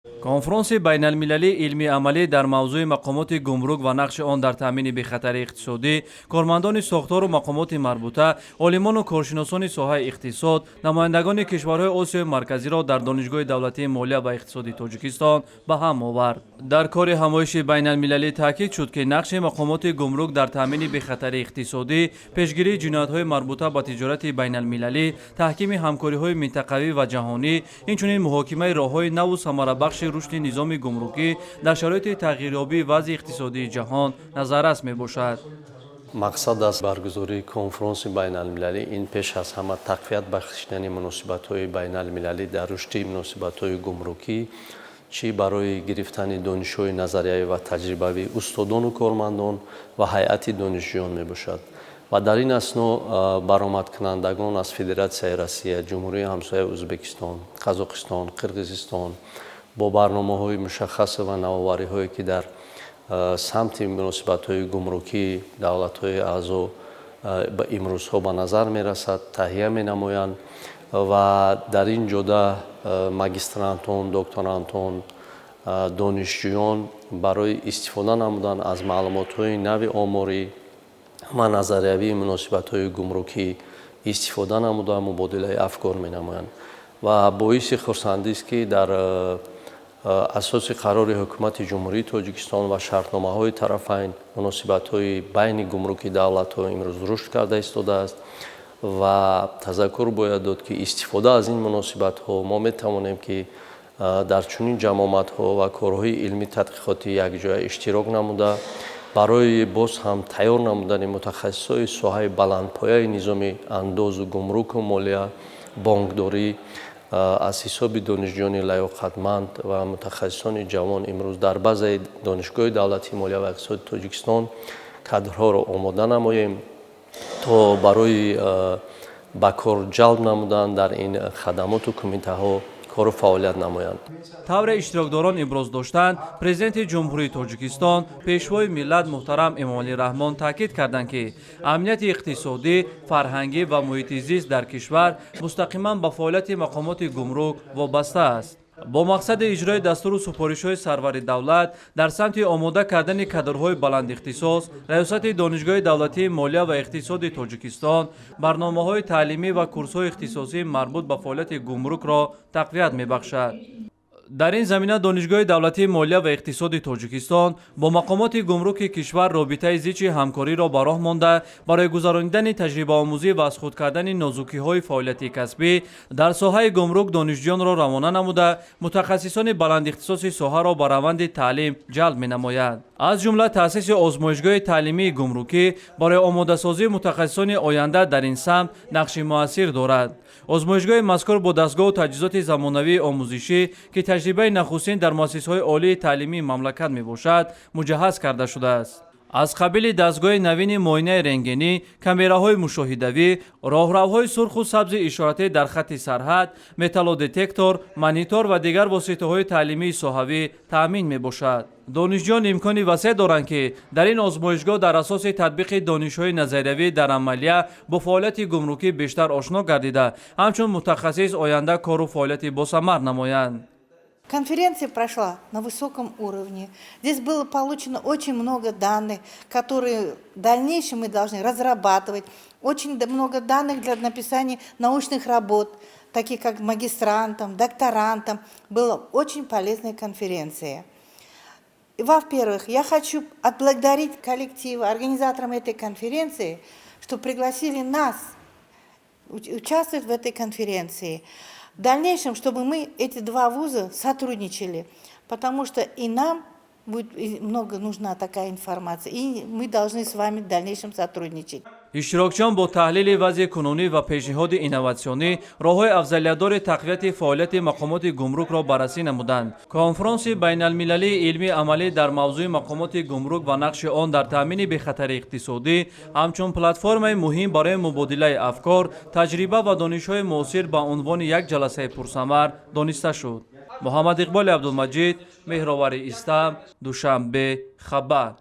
конфронси байналмилалии илми амалӣ дар мавзӯи мақомоти гумрук ва нақши он дар таъмини бехатарии иқтисодӣ, кормандони сохтору мақомоти марбута, олимону коршиносони соҳаи иқтисод, намояндагони кишварҳои Осиёи Марказиро дар Донишгоҳи давлатии молия ва иқтисоди Тоҷикистон ба ҳам овард. дар кори ҳамоиши байналмилалӣ таъкид шуд, ки нақши мақомоти гумрук дар таъмини бехатарии иқтисодӣ, пешгирии ҷиноятҳои марбута ба тиҷорати байналмилалӣ, таҳкими ҳамкориҳои минтақавӣ ва ҷаҳонӣ, инчунин муҳокимаи роҳҳои наву самарабахши рушди низоми гумрукӣ дар шароити тағйирёбии вазъи иқтисодии ҷаҳон назаррас мебошад. мақсад аз баргузории конфронси байналмилалӣ ин пеш аз ҳама тақвият бахшидани муносибатҳои байналмилалӣ дар рушди муносибатҳои гумрукӣ, чӣ барои гирифтани донишҳои назариявӣ ва таҷрибавӣ устодону кормандон ва ҳайати донишҷӯён мебошад. ва дар ин асно баромадкунандагон аз Федератсияи Россия, Ҷумҳурии ҳамсояи Ӯзбекистон, Қазоқистон, Қирғизистон бо барномаҳои мушаххас ва навовариҳое ки дар самти муносибатҳои гумрукӣ давлатҳои аъзо ба имрӯзҳо ба назар мерасад, таҳия менамоянд ва дар ин ҷода магистрантон, докторантон, донишҷӯён барои истифода намудан аз маълумотҳои нави оморӣ ва назариявии муносибатҳои гумрукӣ истифода намуда мубодилаи афкор менамоянд. ва боиси хурсандист, ки дар асоси қарори ҳукумати Ҷумҳурии Тоҷикистон ва шартномаҳои тарафайн муносибатҳои байни гумруки давлатҳо имрӯз рушд карда истодааст ва тазаккур бояд дод, ки истифода аз ин муносибатҳо мо метавонем, ки дар чунин ҷамоматҳо ва корҳои илмӣ тадқиқотӣ якҷоя иштирок намуда барои боз ҳам тайёр намудани мутахассисои соҳаи баландпояи низоми андозу гумруку молия, бонкдорӣ аз ҳисоби донишҷӯёни лаёқатманд ва мутахассисони ҷавон имрӯз дар базаи Донишгоҳи давлатии молия ва иқтисоди Тоҷикистон кадрҳоро омода намоем, то барои ба кор ҷалб намудан дар ин хадамоту кумитаҳо кору фаъолият намоянд. тавре иштирокдорон иброз доштанд, президенти ҷумҳурии Тоҷикистон, пешвои миллат муҳтарам Эмомалӣ Раҳмон таъкид карданд, ки амнияти иқтисодӣ, фарҳангӣ ва муҳити зист дар кишвар мустақиман ба фаъолияти мақомоти гумрук вобаста аст. бо мақсади иҷрои дастуру супоришҳои сарвари давлат дар самти омода кардани кадрҳои баландихтисос, раёсати Донишгоҳи давлатии молия ва иқтисоди Тоҷикистон барномаҳои таълимӣ ва курсҳои ихтисосии марбут ба фаъолияти гумрукро тақвият мебахшад. дар ин замина Донишгоҳи давлатии молия ва иқтисоди Тоҷикистон бо мақомоти гумруки кишвар робитаи зичи ҳамкориро ба роҳ монда, барои гузарондани таҷрибаомӯзӣ ва аз худ кардани нозукиҳои фаъолияти касбӣ дар соҳаи гумрук донишҷӯёнро равона намуда, мутахассисони баландихтисоси соҳаро ба раванди таълим ҷалб менамояд. аз ҷумла таъсиси озмоишгоҳи таълимии гумрукӣ барои омодасозии мутахассисони оянда дар ин самт нақши муассир дорад. озмоишгоҳи мазкур бо дастгоҳу таҷҳизоти замонавии омӯзишӣ, ки таҷрибаи нахустин дар муассисаҳои олии таълимии мамлакат мебошад, муҷаҳҳаз карда шудааст. аз қабили дастгоҳи навини муоинаи рентгенӣ, камераҳои мушоҳидавӣ, роҳравҳои сурху сабзи ишоратӣ дар хатти сарҳад, металлодетектор, монитор ва дигар воситаҳои таълимии соҳавӣ таъмин мебошад. донишҷӯён имкони васеъ доранд, ки дар ин озмоишгоҳ дар асоси татбиқи донишҳои назариявӣ дар амалия бо фаъолияти гумрукӣ бештар ошно гардида, ҳамчун мутахассис оянда кору фаъолияти босамар намоянд. Конференция прошла на высоком уровне. Здесь было получено очень много данных, которые в дальнейшем мы должны разрабатывать. Очень много данных для написания научных работ, таких как магистрантам, докторантам. Была очень полезная конференция. Во-первых, я хочу отблагодарить коллективы, организаторам этой конференции, что пригласили нас участвовать в этой конференции. В дальнейшем, чтобы мы, эти два вуза, сотрудничали, потому что и нам будет много нужна такая информация, и мы должны с вами в дальнейшем сотрудничать. иштирокчиён бо таҳлили вазъи кунунӣ ва пешниҳоди инноватсионӣ роҳҳои афзалиятдори тақвияти фаъолияти мақомоти гумрукро баррасӣ намуданд. конфронси байналмилалии илмӣ амалӣ дар мавзӯи мақомоти гумрук ва нақши он дар таъмини бехатарии иқтисодӣ ҳамчун платформаи муҳим барои мубодилаи афкор, таҷриба ва донишҳои муосир ба унвони як ҷаласаи пурсамар дониста шуд. муҳаммад иқболи абдулмаҷид, меҳровари Истам, Душанбе, Хабар.